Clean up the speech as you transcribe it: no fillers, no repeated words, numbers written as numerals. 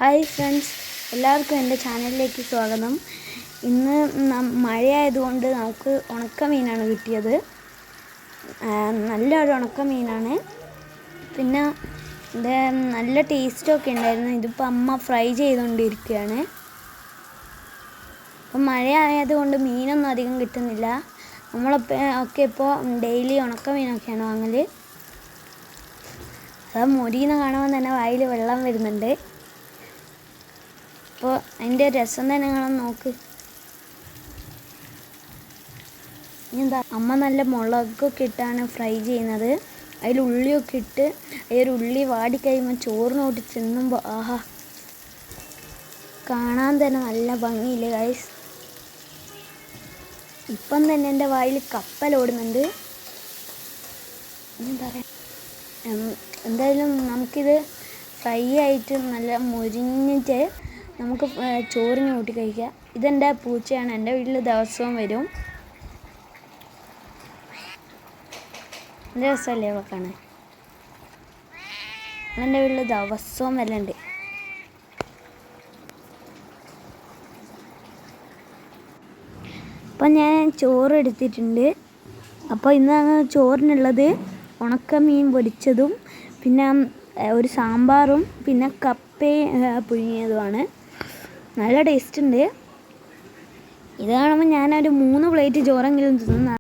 Hi friends, എല്ലാവർക്കും എൻ്റെ ചാനലിലേക്ക് സ്വാഗതം. ഇന്ന് മഴയായതുകൊണ്ട് നമുക്ക് ഉണക്കമീനാണ് കിട്ടിയത്. നല്ലൊരു ഉണക്കമീനാണ്. പിന്നെ ഇത് നല്ല ടേസ്റ്റൊക്കെ ഉണ്ടായിരുന്നു. ഇതിപ്പോൾ അമ്മ ഫ്രൈ ചെയ്തുകൊണ്ടിരിക്കുകയാണ്. അപ്പം മഴയായതുകൊണ്ട് മീനൊന്നും അധികം കിട്ടുന്നില്ല. നമ്മളൊക്കെ ഇപ്പോൾ ഡെയിലി ഉണക്കമീനൊക്കെയാണ് വാങ്ങൽ. അത് മൊരിയുന്ന കാണുമ്പോൾ തന്നെ വായിൽ വെള്ളം വരുന്നുണ്ട്. അപ്പോൾ അതിൻ്റെ രസം തന്നെ നിങ്ങളൊന്ന് നോക്ക്. എന്താ അമ്മ നല്ല മുളകൊക്കെ ഇട്ടാണ് ഫ്രൈ ചെയ്യുന്നത്. അതിൽ ഉള്ളിയൊക്കെ ഇട്ട് ഒരു ഉള്ളി വാടിക്കഴിയുമ്പോൾ ചോറിനോട്ട് തിന്നുമ്പോൾ ആഹാ, കാണാൻ തന്നെ നല്ല ഭംഗിയില്ലേ ഗൈസ്. ഇപ്പം തന്നെ എൻ്റെ വായിൽ കപ്പലോടുന്നുണ്ട്. എന്താ പറയുക, എന്തായാലും നമുക്കിത് ഫ്രൈ ആയിട്ട് നല്ല മൊരിഞ്ഞിട്ട് നമുക്ക് ചോറിന് കൂട്ടി കഴിക്കാം. ഇതെൻ്റെ പൂച്ചയാണ്. എൻ്റെ വീട്ടിൽ ദിവസവും വരും. നല്ല രസമല്ലേ അവ കാണാൻ? എൻ്റെ വീട്ടിൽ ദിവസവും വരലുണ്ട്. അപ്പം ഞാൻ ചോറ് എടുത്തിട്ടുണ്ട്. അപ്പോൾ ഇന്ന് ചോറിനുള്ളത് ഉണക്കമീൻ പൊരിച്ചതും പിന്നെ ഒരു സാമ്പാറും പിന്നെ കപ്പയും പുഴുങ്ങിയതുമാണ്. നല്ല ടേസ്റ്റ് ഉണ്ട്. ഇത് കാണുമ്പോൾ ഞാനൊരു 3 പ്ലേറ്റ് ചോറെങ്കിലും തിന്നുന്ന